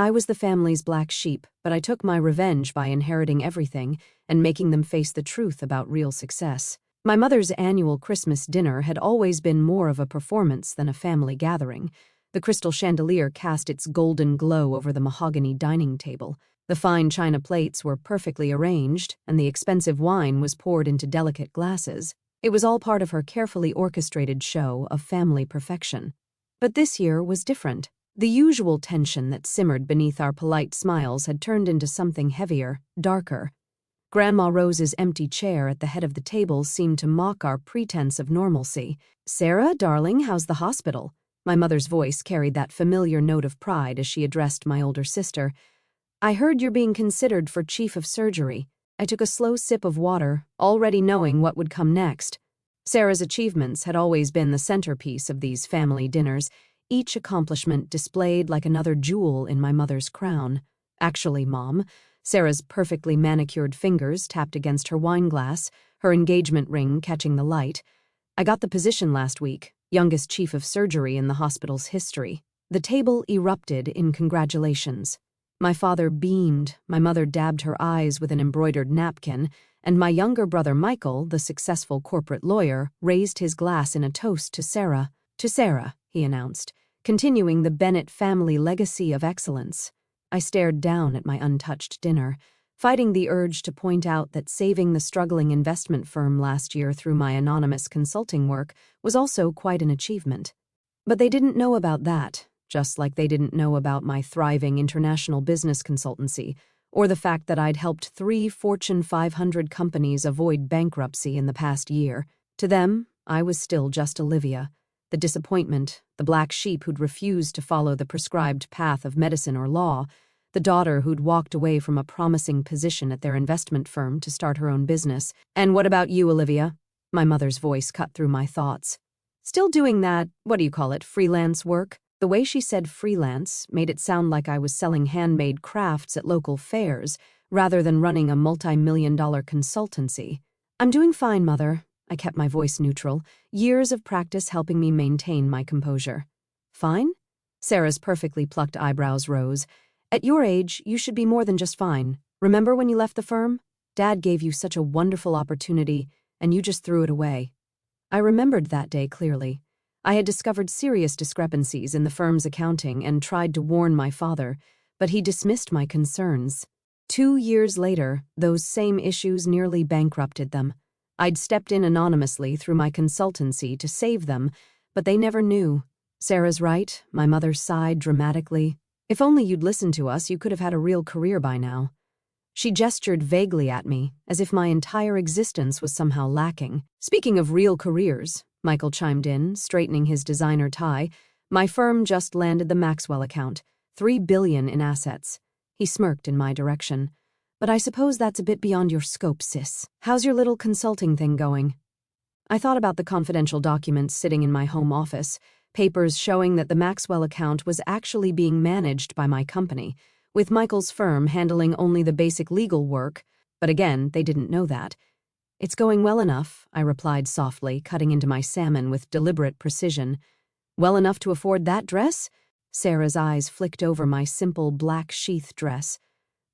I was the family's black sheep, but I took my revenge by inheriting everything and making them face the truth about real success. My mother's annual Christmas dinner had always been more of a performance than a family gathering. The crystal chandelier cast its golden glow over the mahogany dining table. The fine china plates were perfectly arranged, and the expensive wine was poured into delicate glasses. It was all part of her carefully orchestrated show of family perfection. But this year was different. The usual tension that simmered beneath our polite smiles had turned into something heavier, darker. Grandma Rose's empty chair at the head of the table seemed to mock our pretense of normalcy. "Sarah, darling, how's the hospital?" My mother's voice carried that familiar note of pride as she addressed my older sister. "I heard you're being considered for chief of surgery." I took a slow sip of water, already knowing what would come next. Sarah's achievements had always been the centerpiece of these family dinners, each accomplishment displayed like another jewel in my mother's crown. "Actually, Mom," Sarah's perfectly manicured fingers tapped against her wineglass, her engagement ring catching the light. "I got the position last week, youngest chief of surgery in the hospital's history." The table erupted in congratulations. My father beamed, my mother dabbed her eyes with an embroidered napkin, and my younger brother Michael, the successful corporate lawyer, raised his glass in a toast to Sarah. "To Sarah," he announced, continuing the Bennett family legacy of excellence. I stared down at my untouched dinner, fighting the urge to point out that saving the struggling investment firm last year through my anonymous consulting work was also quite an achievement. But they didn't know about that, just like they didn't know about my thriving international business consultancy, or the fact that I'd helped 3 Fortune 500 companies avoid bankruptcy in the past year. To them, I was still just Olivia, the disappointment, the black sheep who'd refused to follow the prescribed path of medicine or law, the daughter who'd walked away from a promising position at their investment firm to start her own business. "And what about you, Olivia?" My mother's voice cut through my thoughts. "Still doing that, freelance work?" The way she said freelance made it sound like I was selling handmade crafts at local fairs rather than running a multi-million-dollar consultancy. "I'm doing fine, Mother." I kept my voice neutral, years of practice helping me maintain my composure. "Fine?" Sarah's perfectly plucked eyebrows rose. "At your age, you should be more than just fine. Remember when you left the firm? Dad gave you such a wonderful opportunity, and you just threw it away." I remembered that day clearly. I had discovered serious discrepancies in the firm's accounting and tried to warn my father, but he dismissed my concerns. 2 years later, those same issues nearly bankrupted them. I'd stepped in anonymously through my consultancy to save them, but they never knew. "Sarah's right," my mother sighed dramatically. "If only you'd listened to us, you could have had a real career by now." She gestured vaguely at me, as if my entire existence was somehow lacking. "Speaking of real careers," Michael chimed in, straightening his designer tie, "my firm just landed the Maxwell account, $3 billion in assets." He smirked in my direction. "But I suppose that's a bit beyond your scope, sis. How's your little consulting thing going?" I thought about the confidential documents sitting in my home office, papers showing that the Maxwell account was actually being managed by my company, with Michael's firm handling only the basic legal work, but again, they didn't know that. "It's going well enough," I replied softly, cutting into my salmon with deliberate precision. "Well enough to afford that dress?" Sarah's eyes flicked over my simple black sheath dress.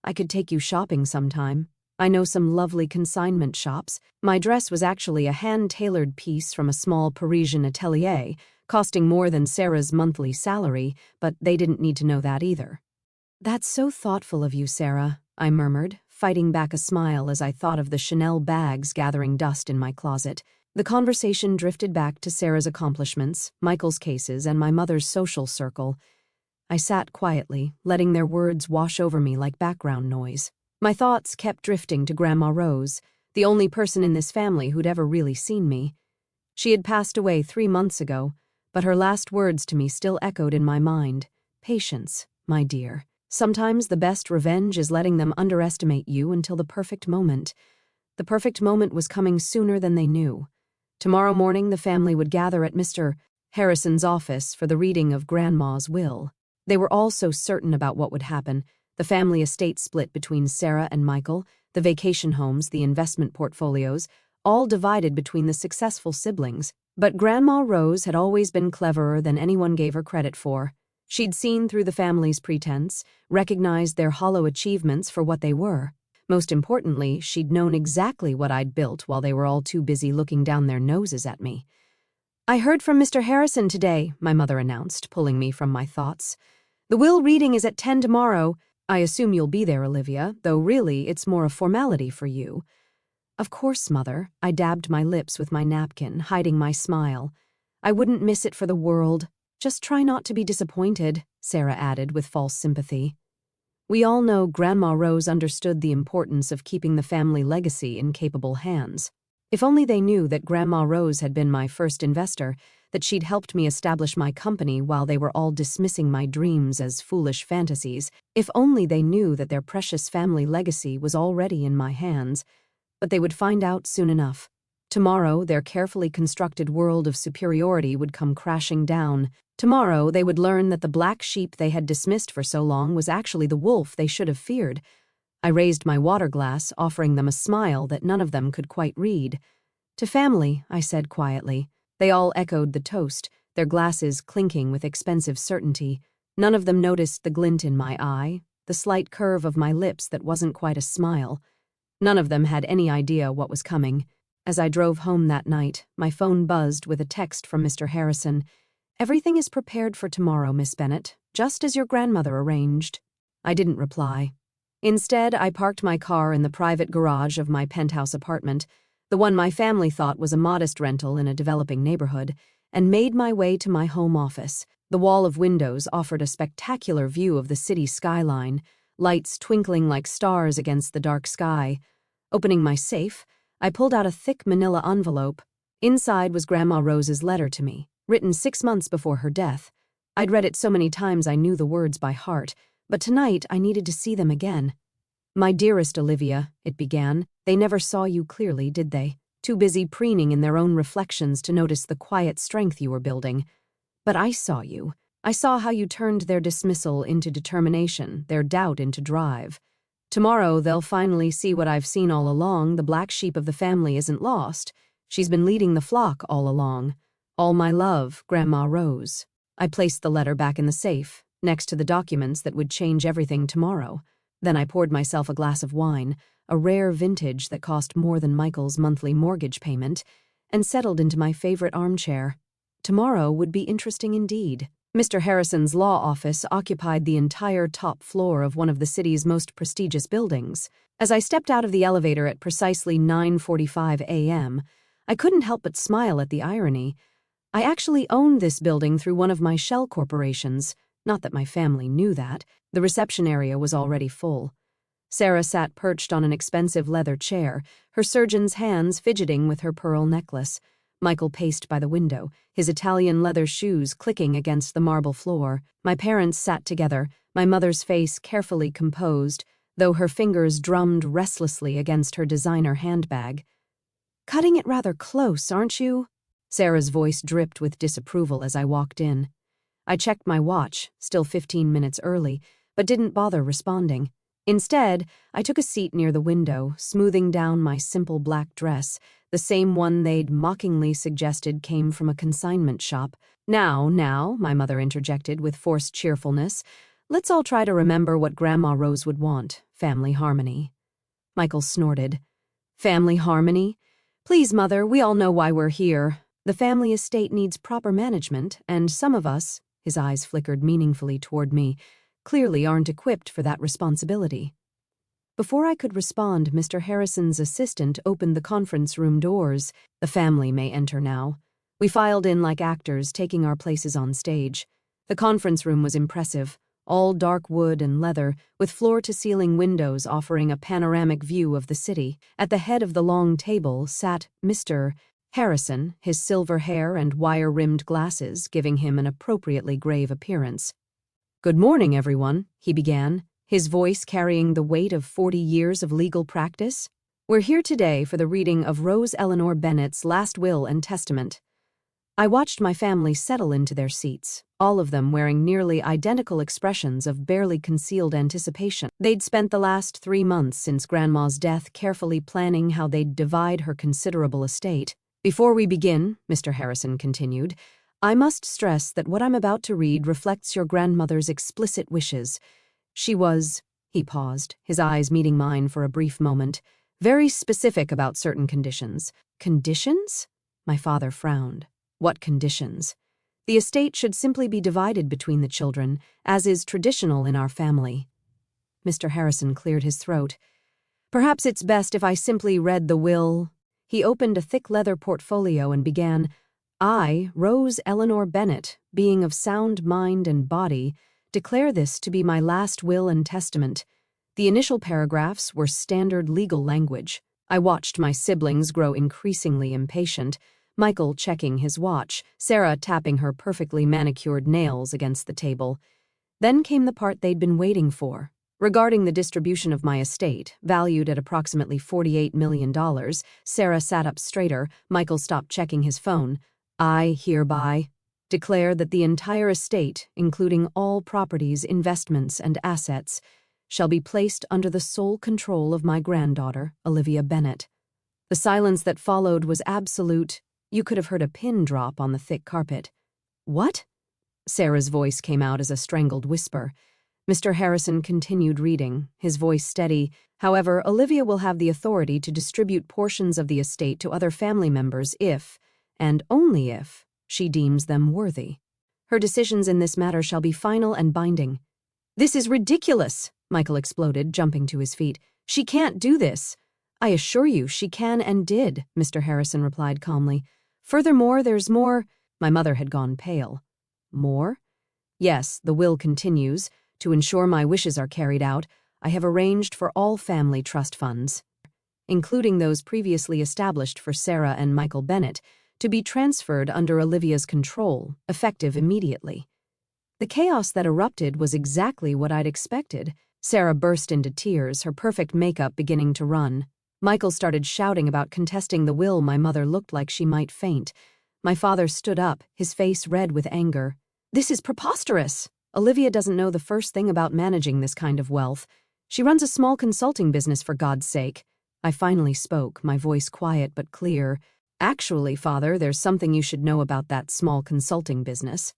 "I could take you shopping sometime. I know some lovely consignment shops." My dress was actually a hand-tailored piece from a small Parisian atelier, costing more than Sarah's monthly salary, but they didn't need to know that either. "That's so thoughtful of you, Sarah," I murmured, fighting back a smile as I thought of the Chanel bags gathering dust in my closet. The conversation drifted back to Sarah's accomplishments, Michael's cases, and my mother's social circle. I sat quietly, letting their words wash over me like background noise. My thoughts kept drifting to Grandma Rose, the only person in this family who'd ever really seen me. She had passed away 3 months ago, but her last words to me still echoed in my mind. "Patience, my dear. Sometimes the best revenge is letting them underestimate you until the perfect moment." The perfect moment was coming sooner than they knew. Tomorrow morning the family would gather at Mr. Harrison's office for the reading of Grandma's will. They were all so certain about what would happen. The family estate split between Sarah and Michael, the vacation homes, the investment portfolios, all divided between the successful siblings. But Grandma Rose had always been cleverer than anyone gave her credit for. She'd seen through the family's pretense, recognized their hollow achievements for what they were. Most importantly, she'd known exactly what I'd built while they were all too busy looking down their noses at me. "I heard from Mr. Harrison today," my mother announced, pulling me from my thoughts. "The will reading is at 10 tomorrow. I assume you'll be there, Olivia, though really it's more a formality for you." "Of course, Mother." I dabbed my lips with my napkin, hiding my smile. "I wouldn't miss it for the world. Just try not to be disappointed," Sarah added with false sympathy. We all know Grandma Rose understood the importance of keeping the family legacy in capable hands. If only they knew that Grandma Rose had been my first investor, that she'd helped me establish my company while they were all dismissing my dreams as foolish fantasies. If only they knew that their precious family legacy was already in my hands. But they would find out soon enough. Tomorrow, their carefully constructed world of superiority would come crashing down. Tomorrow, they would learn that the black sheep they had dismissed for so long was actually the wolf they should have feared. I raised my water glass, offering them a smile that none of them could quite read. "To family," I said quietly. They all echoed the toast, their glasses clinking with expensive certainty. None of them noticed the glint in my eye, the slight curve of my lips that wasn't quite a smile. None of them had any idea what was coming. As I drove home that night, my phone buzzed with a text from Mr. Harrison. "Everything is prepared for tomorrow, Miss Bennet, just as your grandmother arranged." I didn't reply. Instead, I parked my car in the private garage of my penthouse apartment, the one my family thought was a modest rental in a developing neighborhood, and made my way to my home office. The wall of windows offered a spectacular view of the city skyline, lights twinkling like stars against the dark sky. Opening my safe, I pulled out a thick manila envelope. Inside was Grandma Rose's letter to me, written 6 months before her death. I'd read it so many times I knew the words by heart, but tonight I needed to see them again. "My dearest Olivia," it began, "they never saw you clearly, did they? Too busy preening in their own reflections to notice the quiet strength you were building. But I saw you. I saw how you turned their dismissal into determination, their doubt into drive. Tomorrow they'll finally see what I've seen all along. The black sheep of the family isn't lost. She's been leading the flock all along. All my love, Grandma Rose." I placed the letter back in the safe, next to the documents that would change everything tomorrow. Then I poured myself a glass of wine, a rare vintage that cost more than Michael's monthly mortgage payment, and settled into my favorite armchair. Tomorrow would be interesting indeed. Mr. Harrison's law office occupied the entire top floor of one of the city's most prestigious buildings. As I stepped out of the elevator at precisely 9:45 a.m., I couldn't help but smile at the irony. I actually owned this building through one of my shell corporations. Not that my family knew that. The reception area was already full. Sarah sat perched on an expensive leather chair, her surgeon's hands fidgeting with her pearl necklace. Michael paced by the window, his Italian leather shoes clicking against the marble floor. My parents sat together, my mother's face carefully composed, though her fingers drummed restlessly against her designer handbag. "Cutting it rather close, aren't you?" Sarah's voice dripped with disapproval as I walked in. I checked my watch, still 15 minutes early, but didn't bother responding. Instead, I took a seat near the window, smoothing down my simple black dress, the same one they'd mockingly suggested came from a consignment shop. Now, my mother interjected with forced cheerfulness, "let's all try to remember what Grandma Rose would want, family harmony." Michael snorted. "Family harmony? Please, Mother, we all know why we're here. The family estate needs proper management, and some of us," his eyes flickered meaningfully toward me, "clearly aren't equipped for that responsibility." Before I could respond, Mr. Harrison's assistant opened the conference room doors. "The family may enter now." We filed in like actors, taking our places on stage. The conference room was impressive, all dark wood and leather, with floor-to-ceiling windows offering a panoramic view of the city. At the head of the long table sat Mr. Harrison, his silver hair and wire-rimmed glasses giving him an appropriately grave appearance. "Good morning, everyone," he began, his voice carrying the weight of 40 years of legal practice. "We're here today for the reading of Rose Eleanor Bennett's last will and testament." I watched my family settle into their seats, all of them wearing nearly identical expressions of barely concealed anticipation. They'd spent the last 3 months since Grandma's death carefully planning how they'd divide her considerable estate. "Before we begin," Mr. Harrison continued, I must stress that what I'm about to read reflects your grandmother's explicit wishes. She was, he paused, his eyes meeting mine for a brief moment, very specific about certain conditions. Conditions? My father frowned. What conditions? The estate should simply be divided between the children, as is traditional in our family. Mr. Harrison cleared his throat. Perhaps it's best if I simply read the will. He opened a thick leather portfolio and began, I, Rose Eleanor Bennett, being of sound mind and body, declare this to be my last will and testament. The initial paragraphs were standard legal language. I watched my siblings grow increasingly impatient, Michael checking his watch, Sarah tapping her perfectly manicured nails against the table. Then came the part they'd been waiting for. Regarding the distribution of my estate, valued at approximately $48 million, Sarah sat up straighter, Michael stopped checking his phone. I hereby declare that the entire estate, including all properties, investments, and assets, shall be placed under the sole control of my granddaughter, Olivia Bennett. The silence that followed was absolute. You could have heard a pin drop on the thick carpet. What? Sarah's voice came out as a strangled whisper. Mr. Harrison continued reading, his voice steady. However, Olivia will have the authority to distribute portions of the estate to other family members if, and only if, she deems them worthy. Her decisions in this matter shall be final and binding. This is ridiculous, Michael exploded, jumping to his feet. She can't do this. I assure you she can and did, Mr. Harrison replied calmly. Furthermore, there's more. My mother had gone pale. More? Yes, the will continues. To ensure my wishes are carried out, I have arranged for all family trust funds, including those previously established for Sarah and Michael Bennett, to be transferred under Olivia's control, effective immediately. The chaos that erupted was exactly what I'd expected. Sarah burst into tears, her perfect makeup beginning to run. Michael started shouting about contesting the will. My mother looked like she might faint. My father stood up, his face red with anger. This is preposterous. Olivia doesn't know the first thing about managing this kind of wealth. She runs a small consulting business, for God's sake. I finally spoke, my voice quiet but clear. Actually, Father, there's something you should know about that small consulting business.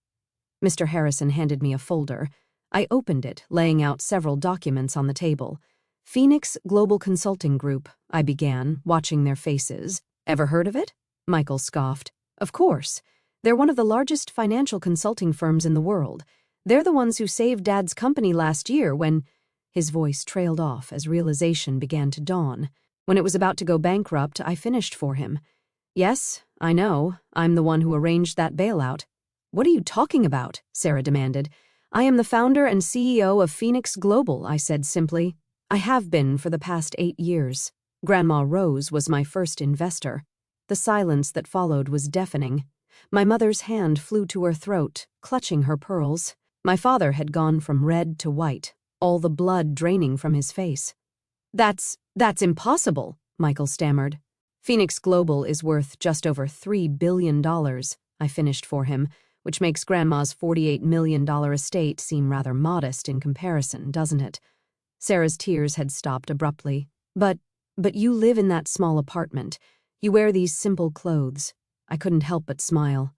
Mr. Harrison handed me a folder. I opened it, laying out several documents on the table. Phoenix Global Consulting Group, I began, watching their faces. Ever heard of it? Michael scoffed. Of course. They're one of the largest financial consulting firms in the world. They're the ones who saved Dad's company last year when... His voice trailed off as realization began to dawn. When it was about to go bankrupt, I finished for him. Yes, I know. I'm the one who arranged that bailout. What are you talking about? Sarah demanded. I am the founder and CEO of Phoenix Global, I said simply. I have been for the past 8 years. Grandma Rose was my first investor. The silence that followed was deafening. My mother's hand flew to her throat, clutching her pearls. My father had gone from red to white, all the blood draining from his face. That's impossible, Michael stammered. Phoenix Global is worth just over $3 billion, I finished for him, which makes Grandma's $48 million estate seem rather modest in comparison, doesn't it? Sarah's tears had stopped abruptly. But you live in that small apartment. You wear these simple clothes. I couldn't help but smile.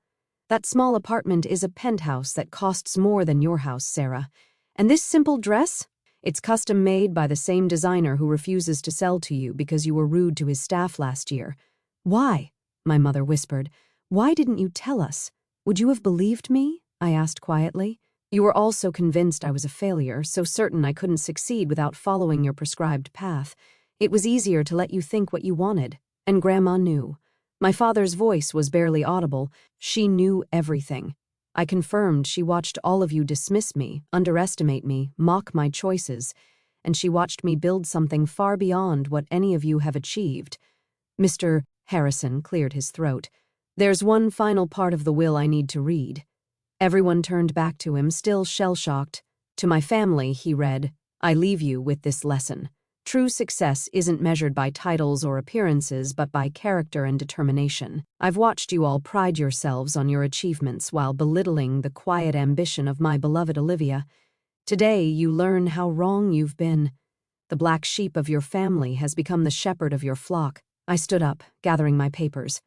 That small apartment is a penthouse that costs more than your house, Sarah. And this simple dress? It's custom made by the same designer who refuses to sell to you because you were rude to his staff last year. Why? My mother whispered. Why didn't you tell us? Would you have believed me? I asked quietly. You were all so convinced I was a failure, so certain I couldn't succeed without following your prescribed path. It was easier to let you think what you wanted. And Grandma knew. My father's voice was barely audible. She knew everything. I confirmed she watched all of you dismiss me, underestimate me, mock my choices, and she watched me build something far beyond what any of you have achieved. Mr. Harrison cleared his throat. There's one final part of the will I need to read. Everyone turned back to him, still shell-shocked. To my family, he read, I leave you with this lesson. True success isn't measured by titles or appearances, but by character and determination. I've watched you all pride yourselves on your achievements while belittling the quiet ambition of my beloved Olivia. Today, you learn how wrong you've been. The black sheep of your family has become the shepherd of your flock. I stood up, gathering my papers.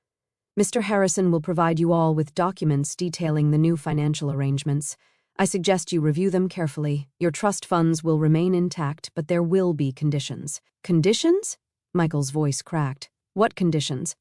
Mr. Harrison will provide you all with documents detailing the new financial arrangements. I suggest you review them carefully. Your trust funds will remain intact, but there will be conditions. Conditions? Michael's voice cracked. What conditions?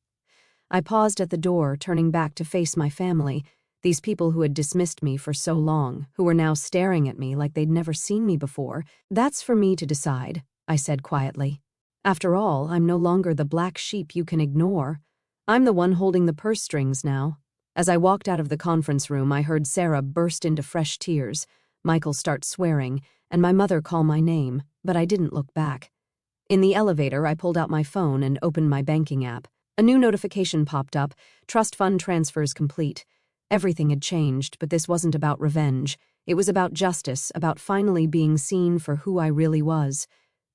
I paused at the door, turning back to face my family, these people who had dismissed me for so long, who were now staring at me like they'd never seen me before. That's for me to decide, I said quietly. After all, I'm no longer the black sheep you can ignore. I'm the one holding the purse strings now. As I walked out of the conference room, I heard Sarah burst into fresh tears, Michael start swearing, and my mother call my name, but I didn't look back. In the elevator, I pulled out my phone and opened my banking app. A new notification popped up, trust fund transfers complete. Everything had changed, but this wasn't about revenge. It was about justice, about finally being seen for who I really was.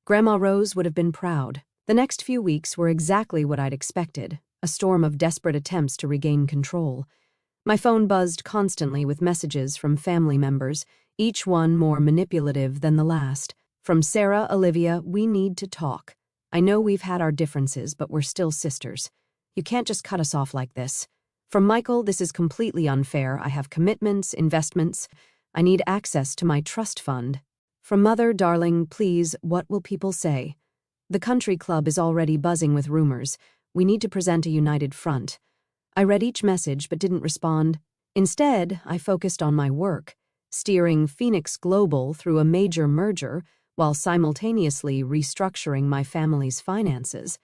Grandma Rose would have been proud. The next few weeks were exactly what I'd expected, a storm of desperate attempts to regain control. My phone buzzed constantly with messages from family members, each one more manipulative than the last. From Sarah, Olivia, we need to talk. I know we've had our differences, but we're still sisters. You can't just cut us off like this. From Michael, this is completely unfair. I have commitments, investments. I need access to my trust fund. From Mother, darling, please, what will people say? The country club is already buzzing with rumors. We need to present a united front. I read each message but didn't respond. Instead, I focused on my work, steering Phoenix Global through a major merger while simultaneously restructuring my family's finances.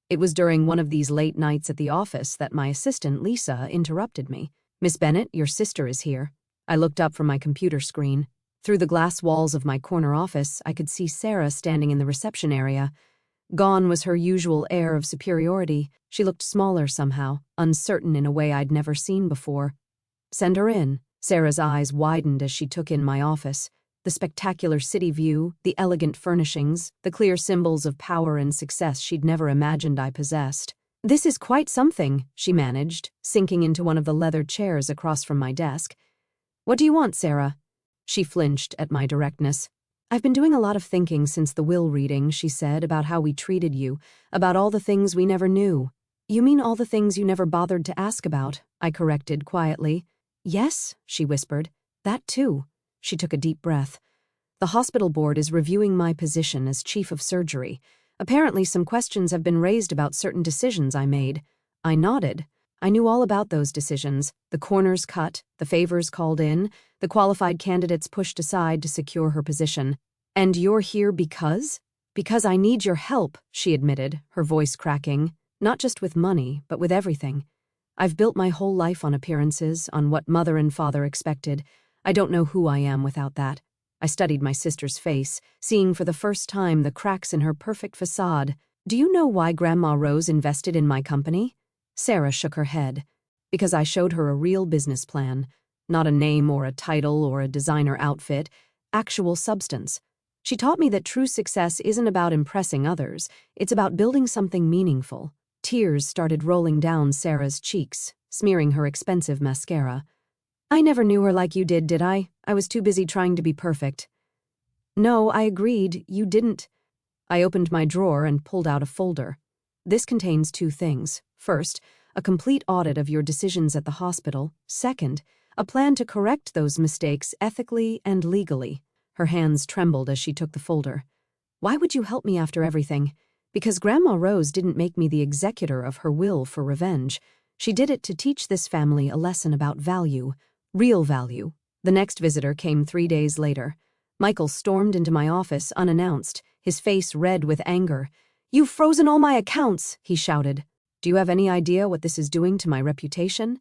It was during one of these late nights at the office that my assistant, Lisa, interrupted me. "Miss Bennett, your sister is here." I looked up from my computer screen. Through the glass walls of my corner office, I could see Sarah standing in the reception area. Gone was her usual air of superiority. She looked smaller somehow, uncertain in a way I'd never seen before. "Send her in." Sarah's eyes widened as she took in my office. The spectacular city view, the elegant furnishings, the clear symbols of power and success she'd never imagined I possessed. "This is quite something," she managed, sinking into one of the leather chairs across from my desk. "What do you want, Sarah?" She flinched at my directness. "I've been doing a lot of thinking since the will reading," she said, "about how we treated you, about all the things we never knew." "You mean all the things you never bothered to ask about?" I corrected quietly. "Yes," she whispered. "That too." She took a deep breath. "The hospital board is reviewing my position as chief of surgery. Apparently some questions have been raised about certain decisions I made." I nodded. I knew all about those decisions, the corners cut, the favors called in, the qualified candidates pushed aside to secure her position. "And you're here because?" "Because I need your help," she admitted, her voice cracking, "not just with money, but with everything. I've built my whole life on appearances, on what mother and father expected. I don't know who I am without that." I studied my sister's face, seeing for the first time the cracks in her perfect facade. "Do you know why Grandma Rose invested in my company?" Sarah shook her head. "Because I showed her a real business plan. Not a name or a title or a designer outfit, actual substance. She taught me that true success isn't about impressing others, it's about building something meaningful." Tears started rolling down Sarah's cheeks, smearing her expensive mascara. "I never knew her like you did I? I was too busy trying to be perfect." "No, I agreed, you didn't." I opened my drawer and pulled out a folder. "This contains two things. First, a complete audit of your decisions at the hospital. Second, a plan to correct those mistakes ethically and legally." Her hands trembled as she took the folder. "Why would you help me after everything?" "Because Grandma Rose didn't make me the executor of her will for revenge. She did it to teach this family a lesson about value, real value." The next visitor came 3 days later. Michael stormed into my office unannounced, his face red with anger. "You've frozen all my accounts," he shouted. "Do you have any idea what this is doing to my reputation?"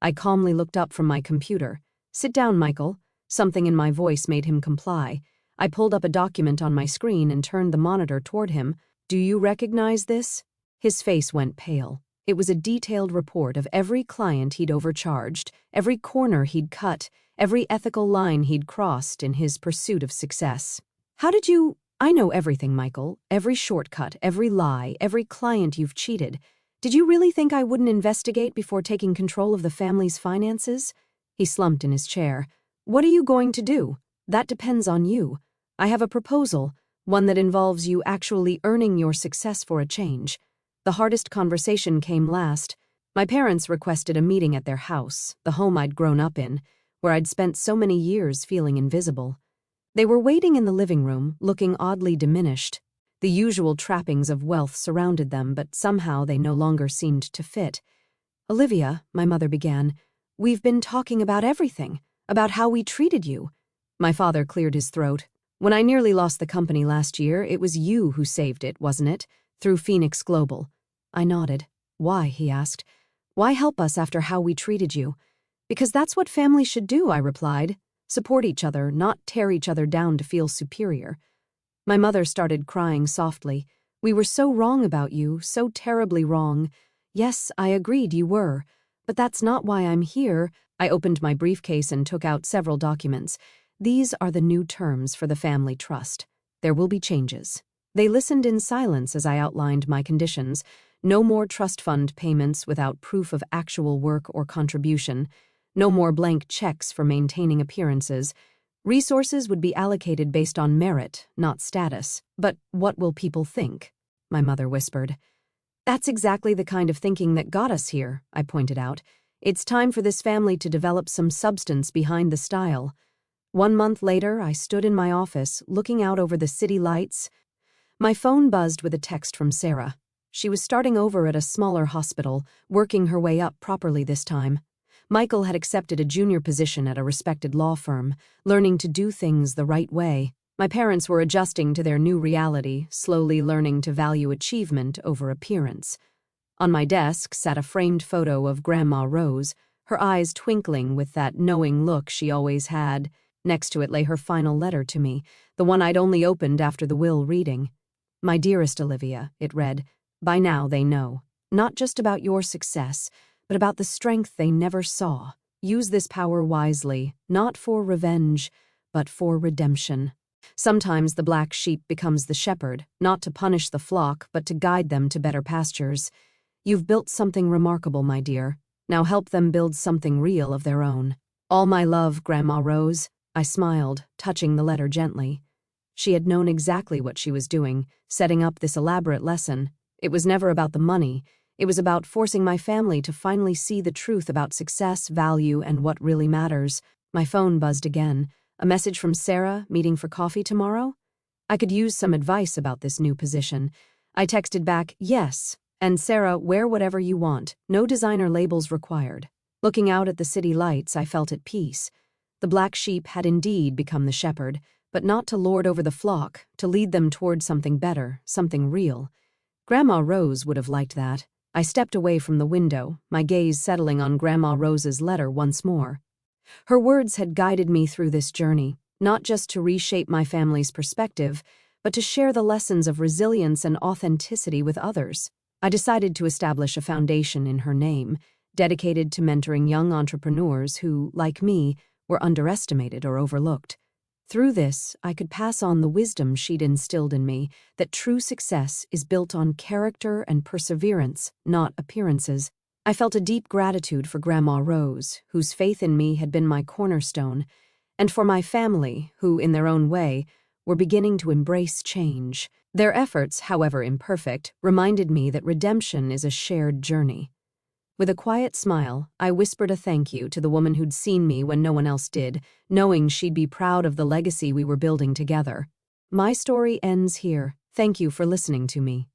I calmly looked up from my computer. "Sit down, Michael." Something in my voice made him comply. I pulled up a document on my screen and turned the monitor toward him. "Do you recognize this?" His face went pale. It was a detailed report of every client he'd overcharged, every corner he'd cut, every ethical line he'd crossed in his pursuit of success. "How did you—" "I know everything, Michael. Every shortcut, every lie, every client you've cheated. Did you really think I wouldn't investigate before taking control of the family's finances?" He slumped in his chair. "What are you going to do? That depends on you. I have a proposal, one that involves you actually earning your success for a change." The hardest conversation came last. My parents requested a meeting at their house, the home I'd grown up in, where I'd spent so many years feeling invisible. They were waiting in the living room, looking oddly diminished. The usual trappings of wealth surrounded them, but somehow they no longer seemed to fit. "Olivia," my mother began, "we've been talking about everything, about how we treated you." My father cleared his throat. "When I nearly lost the company last year, it was you who saved it, wasn't it? Through Phoenix Global." I nodded. "Why?" he asked. "Why help us after how we treated you?" "Because that's what families should do," I replied. "Support each other, not tear each other down to feel superior." My mother started crying softly. "We were so wrong about you, so terribly wrong." "Yes, I agreed you were. But that's not why I'm here." I opened my briefcase and took out several documents. "These are the new terms for the family trust. There will be changes." They listened in silence as I outlined my conditions. No more trust fund payments without proof of actual work or contribution. No more blank checks for maintaining appearances. Resources would be allocated based on merit, not status. "But what will people think?" my mother whispered. "That's exactly the kind of thinking that got us here," I pointed out. "It's time for this family to develop some substance behind the style." 1 month later, I stood in my office, looking out over the city lights. My phone buzzed with a text from Sarah. She was starting over at a smaller hospital, working her way up properly this time. Michael had accepted a junior position at a respected law firm, learning to do things the right way. My parents were adjusting to their new reality, slowly learning to value achievement over appearance. On my desk sat a framed photo of Grandma Rose, her eyes twinkling with that knowing look she always had. Next to it lay her final letter to me, the one I'd only opened after the will reading. "My dearest Olivia," it read, "by now they know, not just about your success, but about the strength they never saw. Use this power wisely, not for revenge, but for redemption. Sometimes the black sheep becomes the shepherd, not to punish the flock, but to guide them to better pastures. You've built something remarkable, my dear. Now help them build something real of their own. All my love, Grandma Rose." I smiled, touching the letter gently. She had known exactly what she was doing, setting up this elaborate lesson. It was never about the money. It was about forcing my family to finally see the truth about success, value, and what really matters. My phone buzzed again. A message from Sarah, meeting for coffee tomorrow? I could use some advice about this new position. I texted back, "Yes, and Sarah, wear whatever you want. No designer labels required." Looking out at the city lights, I felt at peace. The black sheep had indeed become the shepherd, but not to lord over the flock, to lead them toward something better, something real. Grandma Rose would have liked that. I stepped away from the window, my gaze settling on Grandma Rose's letter once more. Her words had guided me through this journey, not just to reshape my family's perspective, but to share the lessons of resilience and authenticity with others. I decided to establish a foundation in her name, dedicated to mentoring young entrepreneurs who, like me, were underestimated or overlooked. Through this, I could pass on the wisdom she'd instilled in me, that true success is built on character and perseverance, not appearances. I felt a deep gratitude for Grandma Rose, whose faith in me had been my cornerstone, and for my family, who, in their own way, were beginning to embrace change. Their efforts, however imperfect, reminded me that redemption is a shared journey. With a quiet smile, I whispered a thank you to the woman who'd seen me when no one else did, knowing she'd be proud of the legacy we were building together. My story ends here. Thank you for listening to me.